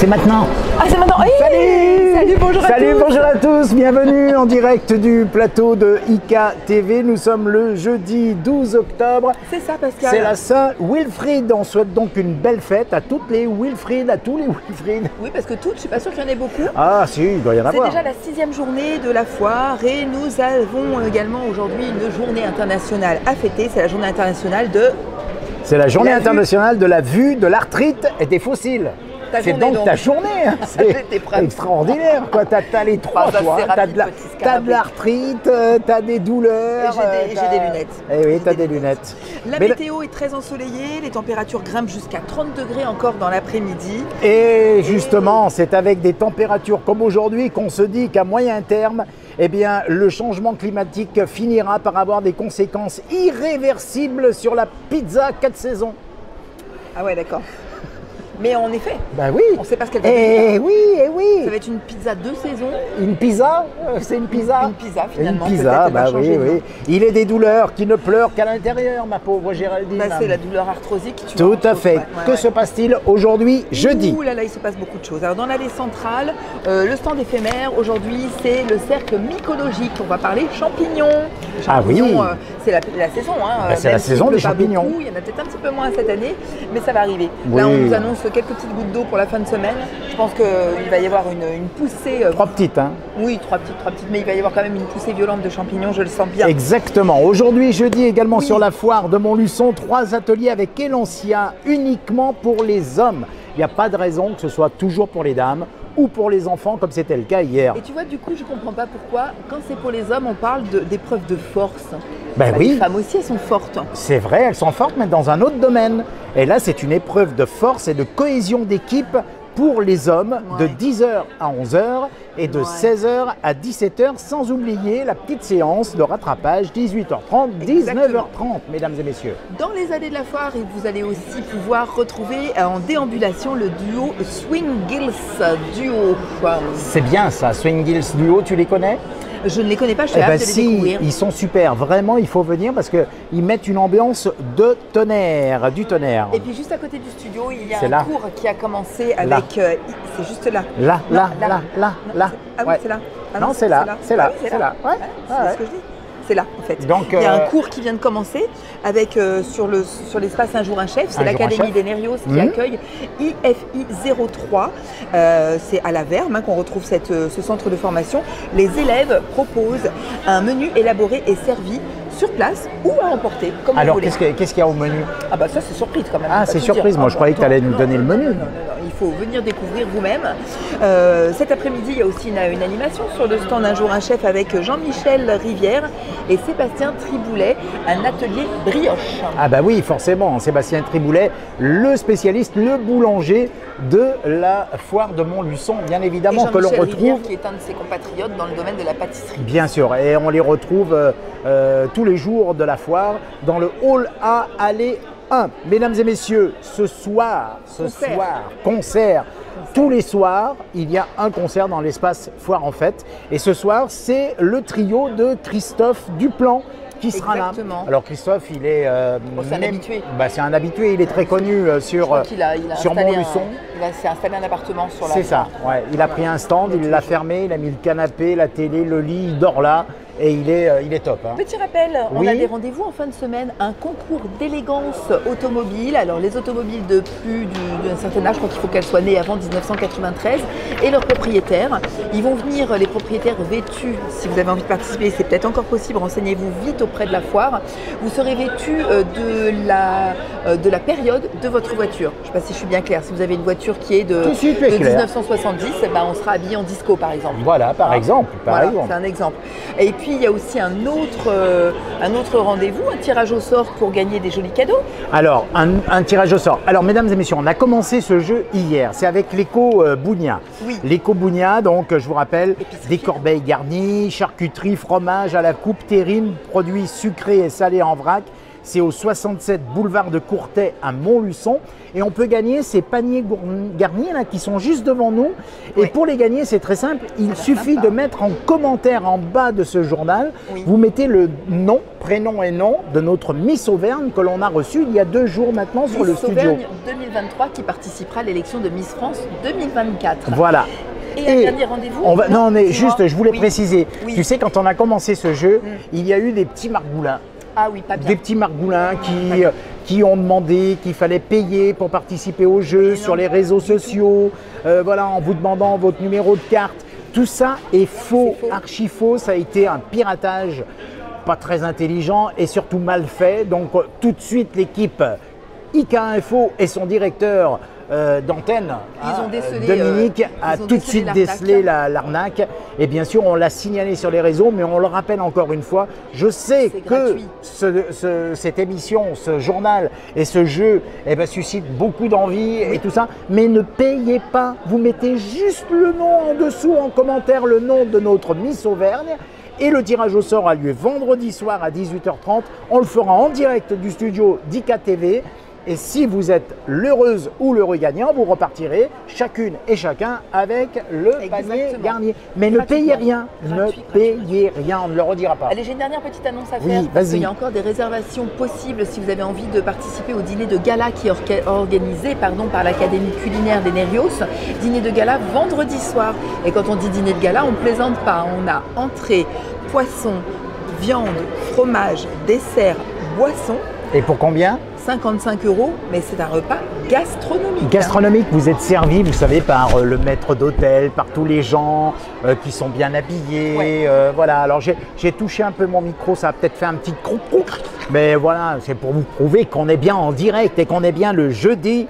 C'est maintenant. Ah, c'est maintenant. Salut. Salut, bonjour à tous. Salut, bonjour à tous. Bienvenue en direct du plateau de IK TV. Nous sommes le jeudi 12 octobre. C'est ça, Pascal. C'est la Saint-Wilfrid. On souhaite donc une belle fête à toutes les Wilfrid, à tous les Wilfrid. Oui, parce que toutes, je suis pas sûre qu'il y en ait beaucoup. Ah si, il doit y en avoir. C'est déjà la 6e journée de la foire et nous avons également aujourd'hui une journée internationale à fêter. C'est la journée internationale de... C'est la journée La internationale de la vue, de l'arthrite et des fossiles. C'est donc ta journée, hein. C'est extraordinaire, quoi. T'as les trois, ça, toi. c'est rapide, T'as de l'arthrite, t'as des douleurs. J'ai des lunettes. Eh oui, t'as des lunettes. La météo est très ensoleillée, les températures grimpent jusqu'à 30 degrés encore dans l'après-midi. Et justement, c'est avec des températures comme aujourd'hui qu'on se dit qu'à moyen terme, eh bien, le changement climatique finira par avoir des conséquences irréversibles sur la pizza 4 saisons. Ah ouais, d'accord. Mais en effet, ben oui. On ne sait pas ce qu'elle va devenir. Eh oui. Ça va être une pizza 2 saisons. Une pizza. C'est une pizza. Une pizza finalement. Une pizza, bah oui. Il est des douleurs qui ne pleurent qu'à l'intérieur, ma pauvre Géraldine. Bah, c'est la douleur arthrosique. Tout à fait. Que se passe-t-il aujourd'hui, jeudi? Ouh là là, il se passe beaucoup de choses. Alors dans l'allée centrale, le stand éphémère, aujourd'hui, c'est le cercle mycologique. On va parler champignons. Ah oui. C'est la saison. Hein. Bah, c'est la saison des champignons. Beaucoup, il y en a peut-être un petit peu moins cette année, mais ça va arriver. Oui. Là, on nous annonce quelques petites gouttes d'eau pour la fin de semaine. Je pense qu'il va y avoir une poussée. 3 petites, hein? Oui, 3 petites, mais il va y avoir quand même une poussée violente de champignons, je le sens bien. Exactement. Aujourd'hui, jeudi, également sur la foire de Montluçon, 3 ateliers avec Elancia uniquement pour les hommes. Il n'y a pas de raison que ce soit toujours pour les dames ou pour les enfants comme c'était le cas hier. Et tu vois, du coup, je ne comprends pas pourquoi, quand c'est pour les hommes, on parle d'épreuves de force. Ben oui. Les femmes aussi, elles sont fortes. C'est vrai, elles sont fortes, mais dans un autre domaine. Et là, c'est une épreuve de force et de cohésion d'équipe pour les hommes de 10h à 11h et de 16h à 17h, sans oublier la petite séance de rattrapage 18h30, 19h30, mesdames et messieurs. Dans les allées de la foire, vous allez aussi pouvoir retrouver en déambulation le duo Swing Gills Duo. C'est bien ça, Swing Gills Duo, tu les connais? Je ne les connais pas, je suis hâte de les découvrir. Ils sont super, vraiment il faut venir parce qu'ils mettent une ambiance de tonnerre, du tonnerre. Et puis juste à côté du studio, il y a un cours qui a commencé avec... c'est juste là. Là. Ah oui, c'est là. Ah non, c'est là. C'est là. C'est ce que je dis. C'est là en fait. Donc, il y a un cours qui vient de commencer avec sur l'espace Un jour un chef, c'est l'Académie d'Enerios qui accueille IFI 03. C'est à la Verme qu'on retrouve ce centre de formation. Les élèves proposent un menu élaboré et servi sur place ou à emporter, comme vous voulez. Alors, qu'est-ce qu'il y a au menu? Ah bah ça c'est surprise quand même. Ah, c'est surprise, moi je croyais que tu allais nous donner le menu. Non, il faut venir découvrir vous-même. Cet après-midi, il y a aussi une animation sur le stand Un jour un chef avec Jean-Michel Rivière et Sébastien Triboulet, un atelier brioche. Ah bah oui, forcément, Sébastien Triboulet, le spécialiste, le boulanger de la foire de Montluçon, bien évidemment, que l'on retrouve. Rivière, qui est un de ses compatriotes dans le domaine de la pâtisserie. Bien sûr, et on les retrouve tous les jours de la foire dans le hall A, allée 1. Mesdames et messieurs, ce soir, concert. Tous les soirs, il y a un concert dans l'espace Foire en Fête. Et ce soir, c'est le trio de Christophe Duplan qui sera là. Alors Christophe, il est... c'est un habitué. Bah, c'est un habitué, il est très connu sur Montluçon. Il s'est installé un appartement sur la... C'est ça, ouais. Il a pris un stand, il l'a fermé, il a mis le canapé, la télé, le lit, il dort là. Et il est top. Hein. Petit rappel, on a des rendez-vous en fin de semaine, un concours d'élégance automobile. Alors les automobiles de plus d'un certain âge, je crois qu'il faut qu'elles soient nées avant 1993, et leurs propriétaires. Ils vont venir, les propriétaires vêtus, si vous avez envie de participer, c'est peut-être encore possible, renseignez-vous vite auprès de la foire. Vous serez vêtus de la période de votre voiture. Je ne sais pas si je suis bien claire, si vous avez une voiture qui est de 1970, ben on sera habillé en disco par exemple. Voilà, par exemple. C'est un exemple. Et puis il y a aussi un autre rendez-vous, un tirage au sort pour gagner des jolis cadeaux. Alors, un tirage au sort. Alors, mesdames et messieurs, on a commencé ce jeu hier. C'est avec l'éco Bougna. Oui. L'éco Bougna, donc, je vous rappelle, des corbeilles garnies, charcuterie, fromage à la coupe, terrine, produits sucrés et salés en vrac. C'est au 67 boulevard de Courtais à Montluçon. Et on peut gagner ces paniers garnis là, qui sont juste devant nous. Et pour les gagner, c'est très simple. Il suffit de mettre en commentaire en bas de ce journal, vous mettez le nom, prénom et nom de notre Miss Auvergne que l'on a reçue il y a 2 jours maintenant sur le studio. Miss Auvergne 2023 qui participera à l'élection de Miss France 2024. Voilà. Et un dernier rendez-vous. Non, mais juste, je voulais préciser. Tu sais, quand on a commencé ce jeu, il y a eu des petits margoulins. Ah oui, pas bien. Des petits margoulins qui ont demandé qu'il fallait payer pour participer au jeu sur les réseaux sociaux, voilà, en vous demandant votre numéro de carte. Tout ça est faux, archi faux. Ça a été un piratage pas très intelligent et surtout mal fait. Donc tout de suite, l'équipe IK Info et son directeur d'antenne, Dominique, a tout de suite décelé l'arnaque. Et bien sûr, on l'a signalé sur les réseaux, mais on le rappelle encore une fois. Je sais que cette émission, ce journal et ce jeu suscitent beaucoup d'envie et tout ça, mais ne payez pas. Vous mettez juste le nom en dessous, en commentaire, le nom de notre Miss Auvergne. Et le tirage au sort a lieu vendredi soir à 18h30. On le fera en direct du studio d'IK TV. Et si vous êtes l'heureuse ou l'heureux gagnant, vous repartirez chacune et chacun avec le panier garni. Mais ne payez rien, payez rien, on ne le redira pas. Allez, j'ai une dernière petite annonce à faire. Oui, vas-y. Il y a encore des réservations possibles si vous avez envie de participer au dîner de gala qui est organisé par l'Académie culinaire des Nérios. Dîner de gala vendredi soir. Et quand on dit dîner de gala, on ne plaisante pas. On a entrée, poisson, viande, fromage, dessert, boisson. Et pour combien ? 55 €, mais c'est un repas gastronomique. Gastronomique, vous êtes servi, vous savez, par le maître d'hôtel, par tous les gens qui sont bien habillés. Voilà, alors j'ai touché un peu mon micro, ça a peut-être fait un petit croc-croc, mais voilà, c'est pour vous prouver qu'on est bien en direct et qu'on est bien le jeudi.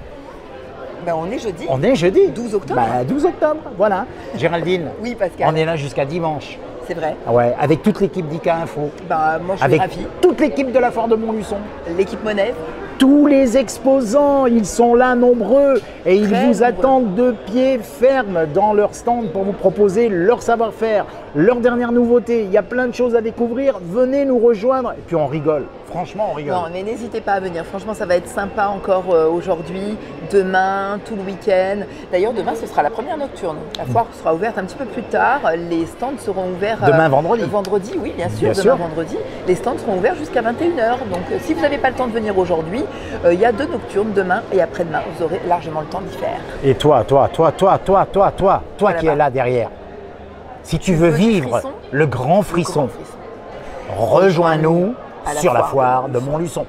Ben on est jeudi. On est jeudi. 12 octobre. 12 octobre, voilà. Géraldine, oui, Pascal. On est là jusqu'à dimanche. C'est vrai. Ouais, avec toute l'équipe d'IK Info. Moi, je suis ravie. Avec toute l'équipe de la Foire de Montluçon. L'équipe Monève. Tous les exposants, ils sont là nombreux et ils vous attendent de pied ferme dans leur stand pour vous proposer leur savoir-faire, leurs dernières nouveautés. Il y a plein de choses à découvrir. Venez nous rejoindre et puis on rigole. Franchement, on rigole. Non, mais n'hésitez pas à venir. Franchement, ça va être sympa encore aujourd'hui, demain, tout le week-end. D'ailleurs, demain, ce sera la première nocturne. La foire sera ouverte un petit peu plus tard. Les stands seront ouverts… Demain, vendredi. Vendredi, oui, bien sûr. Demain, vendredi. Les stands seront ouverts jusqu'à 21h. Donc, si vous n'avez pas le temps de venir aujourd'hui, il y a 2 nocturnes, demain et après-demain. Vous aurez largement le temps d'y faire. Et toi qui es là derrière, si tu veux vivre le grand frisson, rejoins-nous sur la foire de Montluçon.